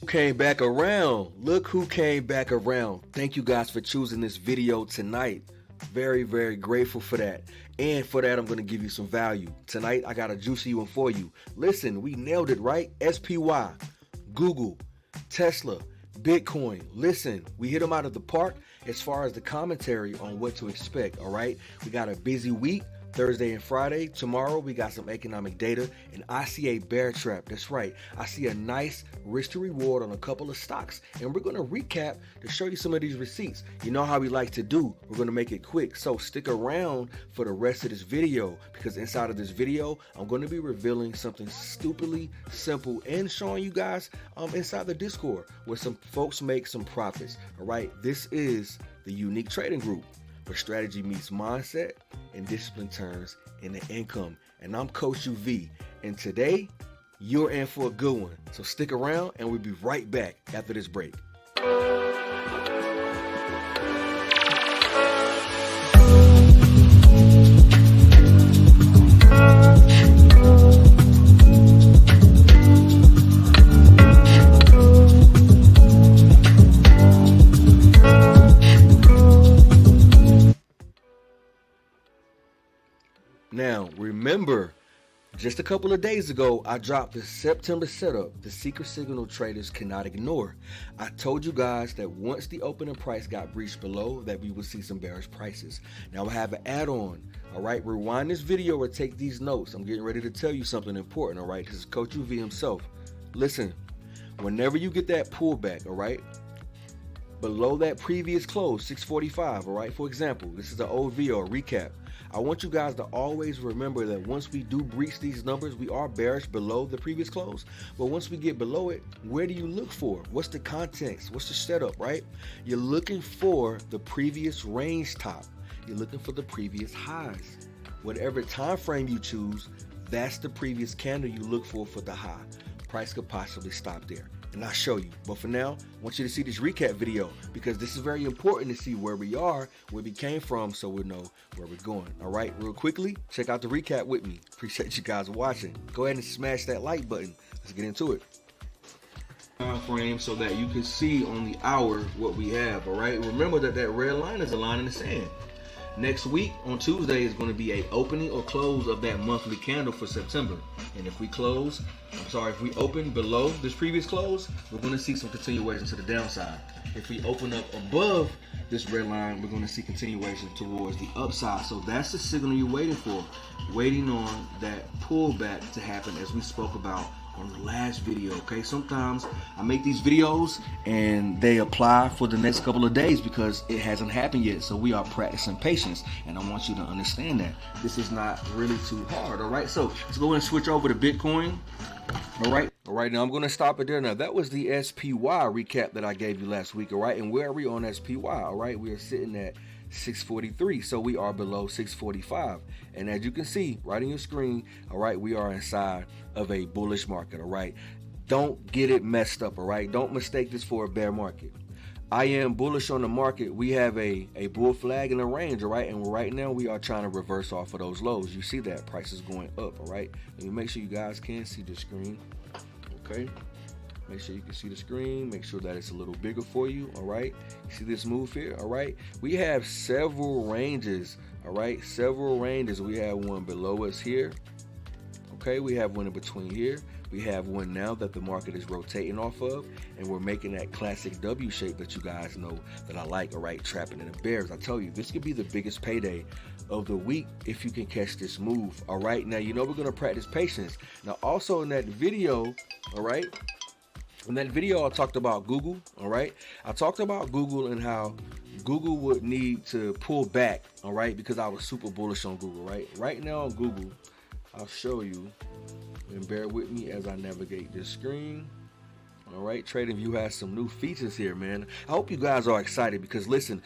Came back around. Look who came back around. Thank you guys for choosing this video tonight. Very, very grateful for that. And for that, I'm going to give you some value. Tonight, I got a juicy one for you. Listen, we nailed it, right? SPY, Google, Tesla, Bitcoin. Listen, we hit them out of the park as far as the commentary on what to expect, all right? We got a busy week. Thursday and Friday. Tomorrow we got some economic data, and I see a bear trap. That's right. I see a nice risk to reward on a couple of stocks, and we're going to recap to show you some of these receipts. You know how we like to do. We're going to make it quick, so stick around for the rest of this video, because inside of this video I'm going to be revealing something stupidly simple and showing you guys inside the Discord where some folks make some profits. All right, this is the Unique Trading Group, where strategy meets mindset and discipline turns into income. And I'm Coach UV, and today you're in for a good one. So stick around and we'll be right back after this break. Now, remember, just a couple of days ago, I dropped the September setup, the secret signal traders cannot ignore. I told you guys that once the opening price got breached below, that we would see some bearish prices. Now, I have an add-on, all right? Rewind this video or take these notes. I'm getting ready to tell you something important, all right? This is Coach UV himself. Listen, whenever you get that pullback, all right, below that previous close, 645, all right? For example, this is an old video, a recap. I want you guys to always remember that once we do breach these numbers, we are bearish below the previous close. But once we get below it, where do you look for? What's the context? What's the setup, right? You're looking for the previous range top. You're looking for the previous highs. Whatever time frame you choose, that's the previous candle you look for the high. Price could possibly stop there, and I'll show you. But for now, I want you to see this recap video, because this is very important to see where we are, where we came from, so we'll know where we're going. All right, real quickly, check out the recap with me. Appreciate you guys watching. Go ahead and smash that like button. Let's get into it. Time frame so that you can see on the hour what we have. All right, remember that red line is a line in the sand. Next week on Tuesday is going to be a opening or close of that monthly candle for September. And if we open below this previous close, we're going to see some continuation to the downside. If we open up above this red line, we're going to see continuation towards the upside. So that's the signal you're waiting for, waiting on that pullback to happen, as we spoke about on the last video. Okay, sometimes I make these videos and they apply for the next couple of days because it hasn't happened yet. So we are practicing patience, and I want you to understand that this is not really too hard. All right, so let's go ahead and switch over to Bitcoin. All right, now I'm going to stop it there. Now that was the SPY recap that I gave you last week. All right, and where are we on SPY? All right, we are sitting at 643, so we are below 645, and as you can see right on your screen, all right, we are inside of a bullish market. All right, don't get it messed up. All right, don't mistake this for a bear market. I am bullish on the market. We have a bull flag in the range, all right, and right now we are trying to reverse off of those lows. You see that price is going up. All right, let me make sure you guys can see the screen. Okay, make sure you can see the screen. Make sure that it's a little bigger for you. All right, you see this move here? All right, we have several ranges. All right, several ranges. We have one below us here. Okay, we have one in between here. We have one now that the market is rotating off of, and we're making that classic W shape that you guys know that I like. All right, trapping in the bears. I tell you, this could be the biggest payday of the week if you can catch this move. All right, now you know we're gonna practice patience. Now also in that video, all right, in that video I talked about Google. All right, I talked about Google and how Google would need to pull back. All right, because I was super bullish on Google. Right now on Google, I'll show you, and bear with me as I navigate this screen. All right, TradingView has some new features here, man. I hope you guys are excited, because listen,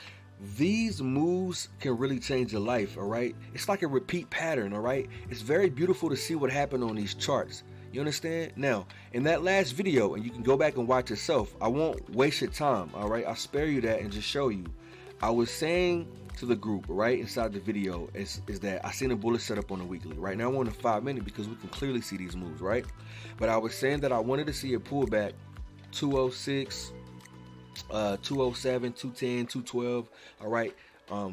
these moves can really change your life. All right, it's like a repeat pattern. All right, it's very beautiful to see what happened on these charts. You understand? Now, in that last video, and you can go back and watch yourself, I won't waste your time. All right, I'll spare you that and just show you. I was saying to the group right inside the video is that I seen a bullish setup on the weekly. Right now I'm on the 5 minute because we can clearly see these moves, right? But I was saying that I wanted to see a pullback 206, 207, 210, 212. All right.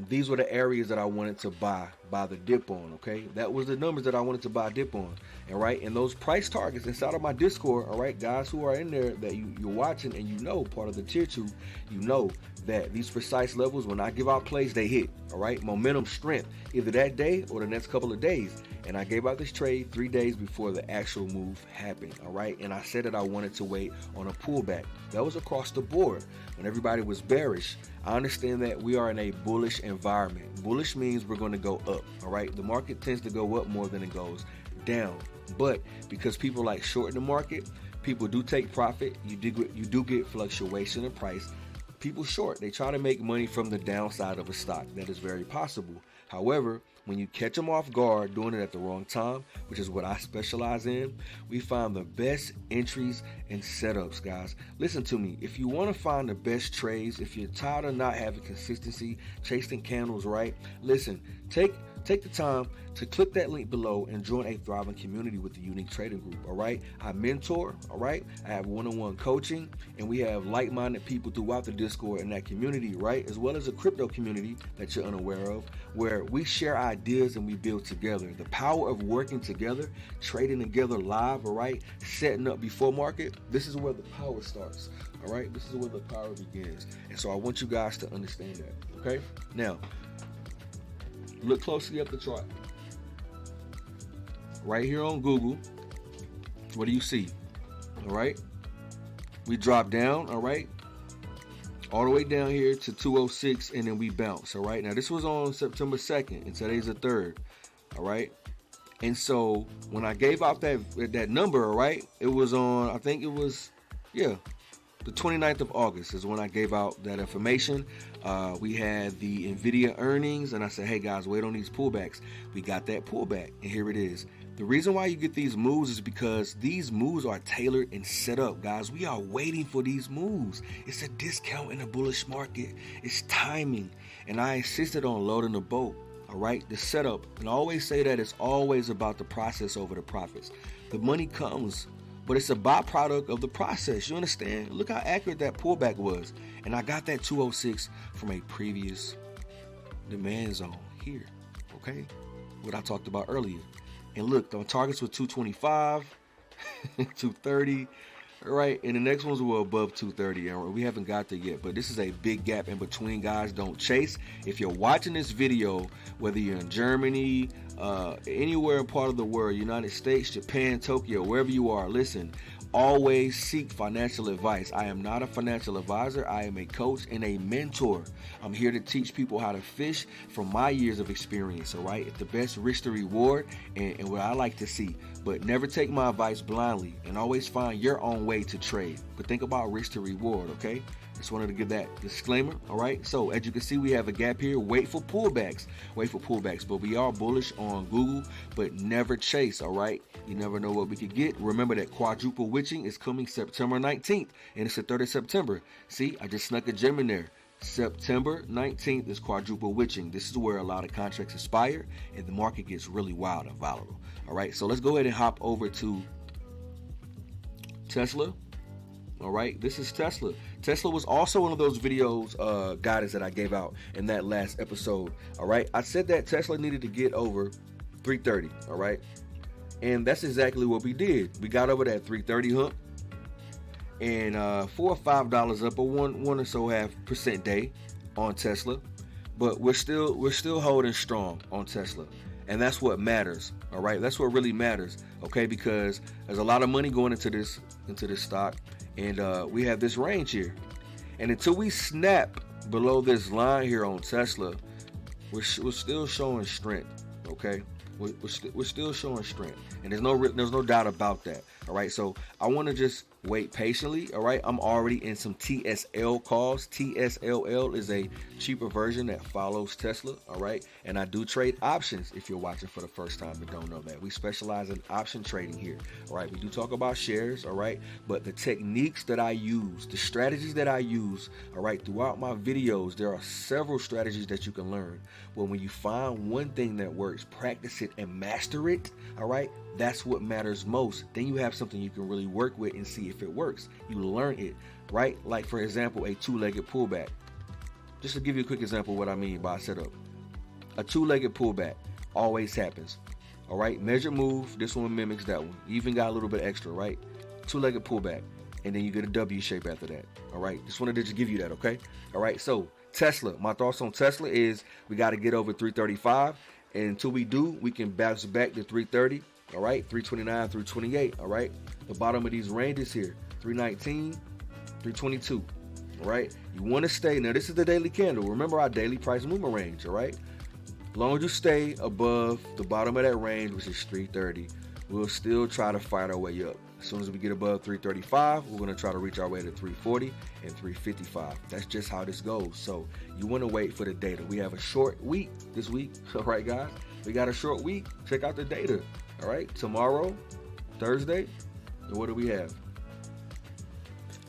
These were the areas that I wanted to buy the dip on. Okay, that was the numbers that I wanted to buy dip on. All right, and those price targets inside of my Discord. All right, guys who are in there that you're watching and part of the tier 2, that these precise levels, when I give out plays, they hit. All right, momentum, strength, either that day or the next couple of days. And I gave out this trade 3 days before the actual move happened. All right, and I said that I wanted to wait on a pullback. That was across the board when everybody was bearish. I understand that we are in a bullish environment. Bullish means we're going to go up. All right, the market tends to go up more than it goes down. But because people like shorting the market, people do take profit. You do get fluctuation in price. People short. They try to make money from the downside of a stock. That is very possible. However, when you catch them off guard doing it at the wrong time, which is what I specialize in, we find the best entries and setups, guys. Listen to me. If you want to find the best trades, if you're tired of not having consistency, chasing candles, right? Listen, take the time to click that link below and join a thriving community with the Unique Trading Group, all right? I mentor, all right? I have one-on-one coaching, and we have like-minded people throughout the Discord in that community, right? As well as a crypto community that you're unaware of, where we share ideas and we build together. The power of working together, trading together live, all right? Setting up before market, this is where the power starts, all right? This is where the power begins. And so I want you guys to understand that, okay? Now, look closely at the chart. Right here on Google, what do you see? All right. We drop down, all right, all the way down here to 206, and then we bounce, all right? Now, this was on September 2nd, and today's the 3rd, all right? And so when I gave out that number, all right, it was on, I think it was, the 29th of August is when I gave out that information. We had the NVIDIA earnings, and I said, hey, guys, wait on these pullbacks. We got that pullback, and here it is. The reason why you get these moves is because these moves are tailored and set up, guys. We are waiting for these moves. It's a discount in a bullish market. It's timing, and I insisted on loading the boat, all right? The setup, and I always say that it's always about the process over the profits. The money comes, but it's a byproduct of the process. You understand? Look how accurate that pullback was. And I got that 206 from a previous demand zone here, okay? What I talked about earlier. And look, the targets were 225, 230, right? And the next ones were above 230. And we haven't got there yet, but this is a big gap in between, guys. Don't chase. If you're watching this video, whether you're in Germany, anywhere in part of the world, United States, Japan, Tokyo, wherever you are, listen, always seek financial advice. I am not a financial advisor. I am a coach and a mentor. I'm here to teach people how to fish from my years of experience, all right? It's the best risk to reward and what I like to see. But never take my advice blindly, and always find your own way to trade. But think about risk to reward, okay? Just wanted to give that disclaimer, all right? So as you can see, we have a gap here. Wait for pullbacks. But we are bullish on Google, but never chase, all right? You never know what we could get. Remember that quadruple witching is coming September 19th, and it's the 3rd of September. See, I just snuck a gem in there. September 19th is quadruple witching. This is where a lot of contracts expire, and the market gets really wild and volatile, all right? So let's go ahead and hop over to Tesla. All right, this is Tesla. Tesla was also one of those videos, guidance that I gave out in that last episode. All right, I said that Tesla needed to get over 330. All right, and that's exactly what we did. We got over that 330 hump, and $4 or $5 up, or one or so % day on Tesla. But we're still holding strong on Tesla, and that's what matters. All right, that's what really matters. Okay, because there's a lot of money going into this stock. And we have this range here, and until we snap below this line here on Tesla, we're still showing strength. Okay, we're still showing strength, and there's no doubt about that. All right, so I want to just wait patiently. All right, I'm already in some TSL calls. TSLL is a cheaper version that follows Tesla. All right, and I do trade options. If you're watching for the first time and don't know that, we specialize in option trading here. All right, we do talk about shares. All right, but the techniques that I use, the strategies that I use, all right, throughout my videos, there are several strategies that you can learn. But when you find one thing that works, practice it and master it. All right, that's what matters most. Then you have have something you can really work with and see if it works. You learn it, right? Like for example, a two-legged pullback. Just to give you a quick example of what I mean by setup. A two-legged pullback always happens. All right, measured move. This one mimics that one. You even got a little bit extra, right? Two-legged pullback, and then you get a W shape after that. All right, just wanted to just give you that, okay? All right, so Tesla. My thoughts on Tesla is we got to get over 335, and until we do, we can bounce back to 330. All right, 329, 328. All right, the bottom of these ranges here, 319, 322. All right, you want to stay. Now, this is the daily candle. Remember our daily price movement range. All right, as long as you stay above the bottom of that range, which is 330, we'll still try to fight our way up. As soon as we get above 335, we're going to try to reach our way to 340 and 355. That's just how this goes. So you want to wait for the data. We have a short week this week. All right, guys, we got a short week. Check out the data. All right, tomorrow, Thursday, and what do we have?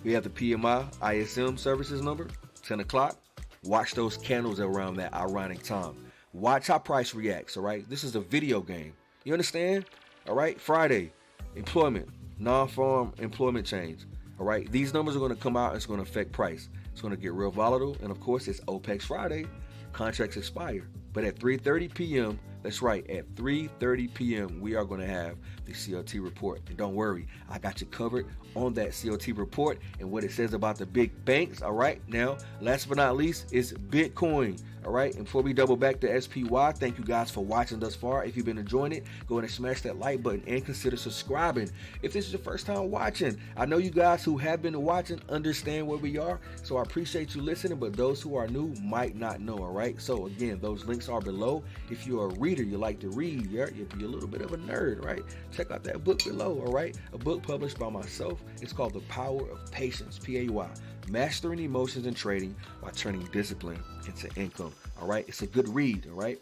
We have the PMI ISM services number, 10 o'clock. Watch those candles around that ironic time. Watch how price reacts, all right? This is a video game. You understand? All right, Friday, employment, non-farm employment change. All right, these numbers are going to come out. It's going to affect price. It's going to get real volatile. And of course, it's OPEX Friday. Contracts expire. But at 3:30 p.m., that's right, at 3:30 p.m., we are going to have the CLT report. And don't worry, I got you covered on that CLT report and what it says about the big banks. All right, now, last but not least, is Bitcoin. All right, and before we double back to SPY, thank you guys for watching thus far. If you've been enjoying it, go ahead and smash that like button and consider subscribing. If this is your first time watching, I know you guys who have been watching understand where we are, so I appreciate you listening, but those who are new might not know, all right? So again, those links are below. If you're a reader, you like to read, you're a little bit of a nerd, right? Check out that book below, all right? A book published by myself. It's called The Power of Paytience, P-A-Y. Mastering emotions in trading while turning discipline into income. All right, it's a good read. All right,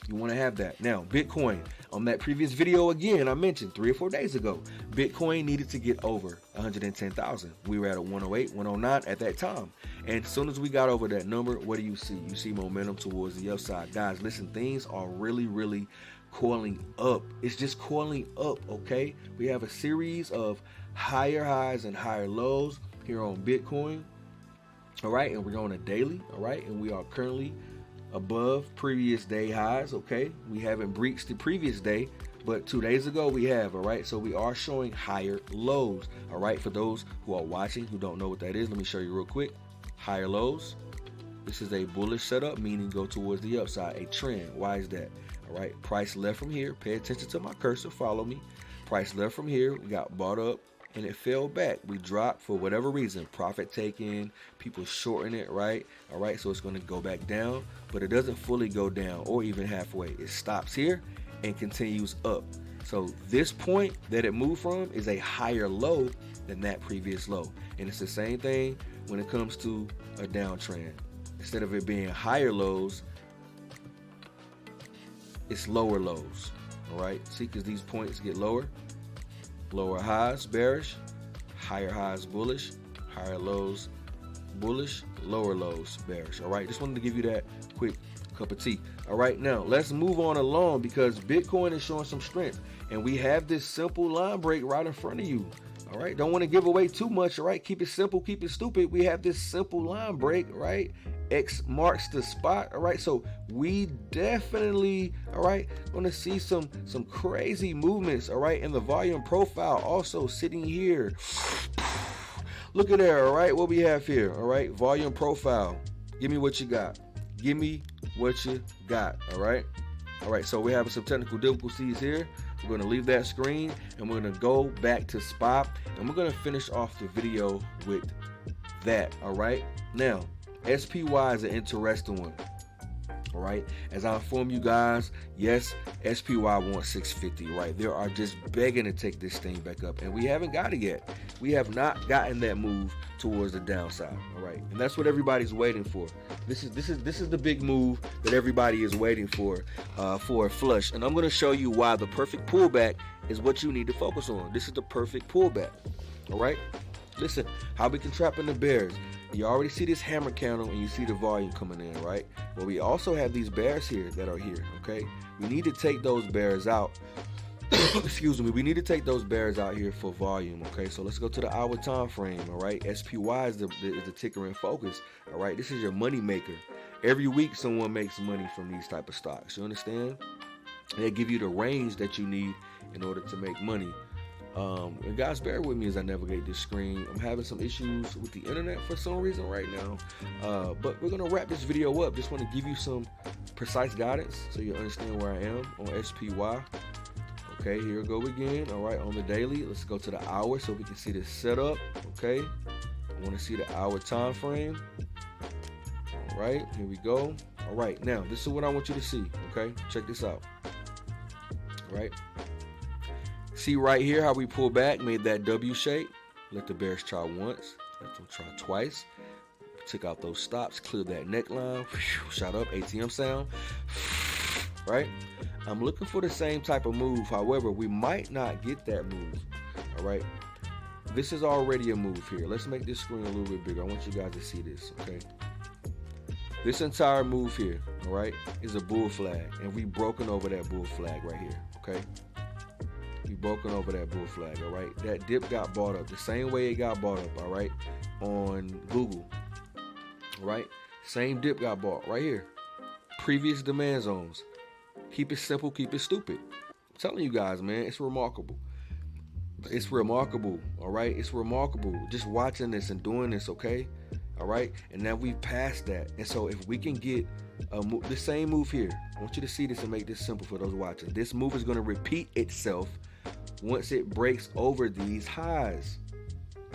you want to have that. Now, Bitcoin. On that previous video, again, I mentioned 3 or 4 days ago, Bitcoin needed to get over 110,000. We were at a 108, 109 at that time. And as soon as we got over that number, what do you see? You see momentum towards the upside. Guys, listen, things are really coiling up. It's just coiling up, okay? We have a series of higher highs and higher lows here on Bitcoin, all right, and we're on a daily, all right, and we are currently above previous day highs, okay. We haven't breached the previous day, but 2 days ago we have, all right, so we are showing higher lows, all right. For those who are watching who don't know what that is, let me show you real quick. Higher lows. This is a bullish setup, meaning go towards the upside, a trend. Why is that? All right, price left from here. Pay attention to my cursor, follow me. Price left from here, we got bought up and it fell back. We dropped for whatever reason, profit taken, people shorting it, right? All right, so it's going to go back down, but it doesn't fully go down or even halfway. It stops here and continues up. So this point that it moved from is a higher low than that previous low. And it's the same thing when it comes to a downtrend. Instead of it being higher lows, it's lower lows. All right, see, because these points get lower. Lower highs bearish, higher highs bullish, higher lows bullish, lower lows bearish. All right, just wanted to give you that quick cup of tea. All right, now let's move on along because Bitcoin is showing some strength and we have this simple line break right in front of you. All right, don't want to give away too much. All right, keep it simple, keep it stupid. We have this simple line break, right? X marks the spot. All right, so we definitely, all right, going to see some crazy movements. All right, and the volume profile also sitting here. Look at there. All right, what we have here. All right, volume profile. Give me what you got. Give me what you got. All right. All right, so we're having some technical difficulties here. We're going to leave that screen and we're going to go back to SPY and we're going to finish off the video with that. All right, now SPY is an interesting one. All right, as I inform you guys, yes, SPY wants 650, right? They are just begging to take this thing back up and we haven't got it yet. We have not gotten that move towards the downside. All right, and that's what everybody's waiting for. This is the big move that everybody is waiting for a flush. And I'm going to show you why the perfect pullback is what you need to focus on. This is the perfect pullback. All right, listen, how we can trap in the bears. You already see this hammer candle and you see the volume coming in, right? But we also have these bears here that are here, okay? We need to take those bears out excuse me, we need to take those bears out here for volume, okay? So let's go to the hour time frame, all right? SPY is the ticker in focus, all right? This is your money maker. Every week someone makes money from these type of stocks, you understand? They give you the range that you need in order to make money. And guys, bear with me as I navigate this screen. I'm having some issues with the internet for some reason right now, but we're gonna wrap this video up. Just want to give you some precise guidance so you understand where I am on SPY. Okay, here we go again. All right, on the daily, let's go to the hour so we can see this setup. Okay, I want to see the hour time frame. All right, here we go. All right, now this is what I want you to see. Okay, check this out. All right, see right here how we pull back, made that W shape. Let the bears try once, let them try twice. Took out those stops, cleared that neckline, shot up, ATM sound. Right? I'm looking for the same type of move. However, we might not get that move. All right? This is already a move here. Let's make this screen a little bit bigger. I want you guys to see this, okay? This entire move here, all right, is a bull flag. And we broken over that bull flag right here, okay? We broken over that bull flag, all right? That dip got bought up the same way it got bought up, all right, on Google, all right? Same dip got bought right here. Previous demand zones. Keep it simple, keep it stupid. I'm telling you guys, man, it's remarkable. It's remarkable, all right? It's remarkable. Just watching this and doing this, okay? All right? And now we've passed that. And so if we can get the same move here, I want you to see this and make this simple for those watching. This move is going to repeat itself once it breaks over these highs,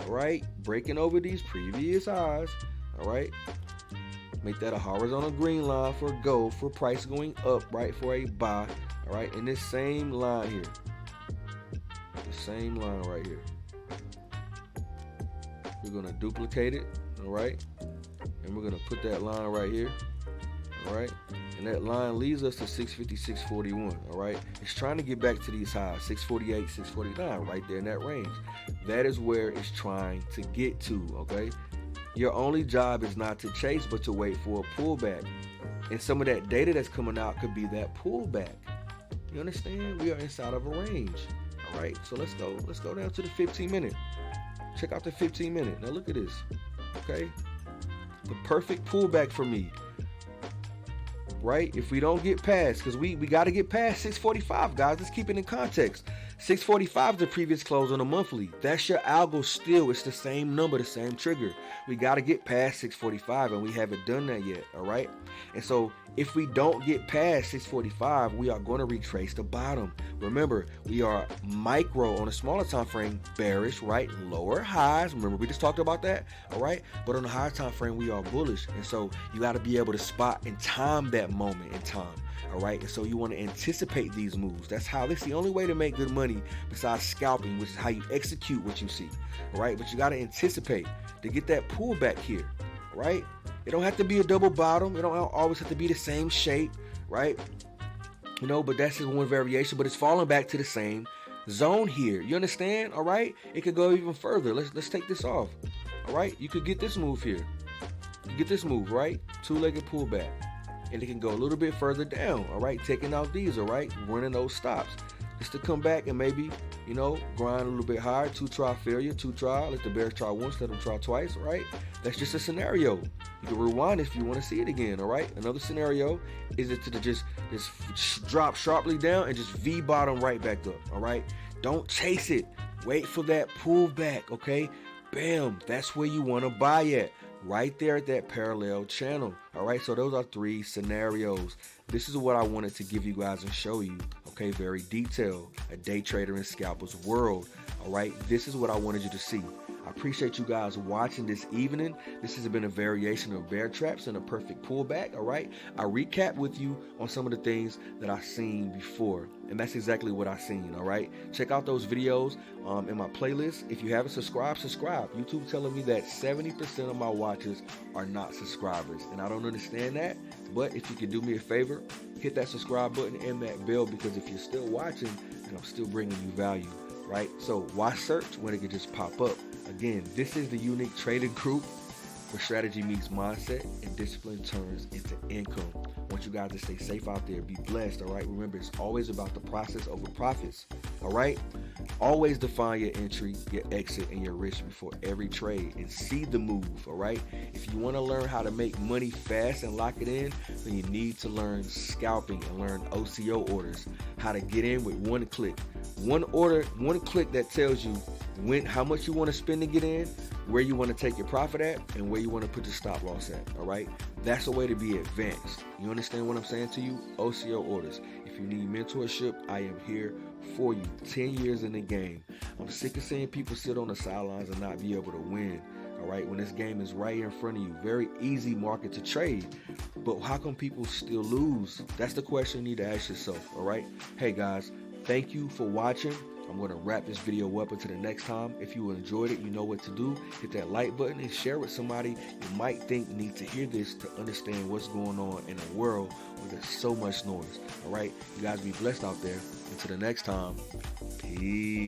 all right? Breaking over these previous highs, all right? Make that a horizontal green line for go, for price going up, right, for a buy, all right? And this same line here, the same line right here, we're going to duplicate it, all right? And we're going to put that line right here, all right? And that line leads us to 650, 641, all right? It's trying to get back to these highs, 648, 649, right there in that range. That is where it's trying to get to, okay? Your only job is not to chase, but to wait for a pullback. And some of that data that's coming out could be that pullback. You understand? We are inside of a range. All right, so let's go down to the 15 minute. Check out the 15 minute. Now look at this. Okay? The perfect pullback for me. Right? If we don't get past, because we got to get past 645, guys. Let's keep it in context. 645 is the previous close on a monthly. That's your algo still. It's the same number, the same trigger. We got to get past 645, and we haven't done that yet, all right? And so if we don't get past 645, we are going to retrace the bottom. Remember, we are micro on a smaller time frame, bearish, right? Lower highs. Remember, we just talked about that, all right? But on the higher time frame, we are bullish. And so you got to be able to spot and time that moment in time. All right, and so you want to anticipate these moves. That's the only way to make good money besides scalping, which is how you execute what you see. All right, but you got to anticipate to get that pullback here. Right? It don't have to be a double bottom. It don't always have to be the same shape, right? You know, but that's just one variation. But it's falling back to the same zone here. You understand? All right, it could go even further. Let's take this off. All right, you could get this move here. You get this move, right? Two-legged pullback. And it can go a little bit further down, all right? Taking out these, all right? Running those stops. Just to come back and maybe, you know, grind a little bit higher. Two-try failure, two-try. Let the bears try once, let them try twice, right? That's just a scenario. You can rewind if you want to see it again, all right? Another scenario is it to just drop sharply down and just V-bottom right back up, all right? Don't chase it. Wait for that pullback, okay? Bam, that's where you want to buy at. Right there at that parallel channel. All right, so those are three scenarios. This is what I wanted to give you guys and show you. Okay, very detailed. A day trader and scalper's world. All right, this is what I wanted you to see. I appreciate you guys watching this evening. This has been a variation of bear traps and a perfect pullback. All right, I recap with you on some of the things that I've seen before, and that's exactly what I've seen. All right, check out those videos in my playlist. If you haven't subscribed, subscribe. YouTube telling me that 70% of my watchers are not subscribers, and I don't understand that. But if you can do me a favor, hit that subscribe button and that bell, because if you're still watching, then I'm still bringing you value. Right? So why search when it can just pop up? Again, this is the Unique Trading Group. where strategy meets mindset and discipline turns into income. I want you guys to stay safe out there. Be blessed, all right? Remember, it's always about the process over profits, all right? Always define your entry, your exit, and your risk before every trade and see the move, all right? If you want to learn how to make money fast and lock it in, then you need to learn scalping and learn OCO orders, how to get in with one click. One order, one click that tells you how much you want to spend to get in, where you want to take your profit at, and where you want to put your stop loss at, all right? That's a way to be advanced. You understand what I'm saying to you? OCO orders. If you need mentorship, I am here for you. 10 years in the game. I'm sick of seeing people sit on the sidelines and not be able to win, all right? When this game is right in front of you. Very easy market to trade. But how come people still lose? That's the question you need to ask yourself, all right? Hey, guys, thank you for watching. I'm going to wrap this video up until the next time. If you enjoyed it, you know what to do. Hit that like button and share with somebody you might think needs to hear this to understand what's going on in a world where there's so much noise. All right? You guys be blessed out there. Until the next time, peace.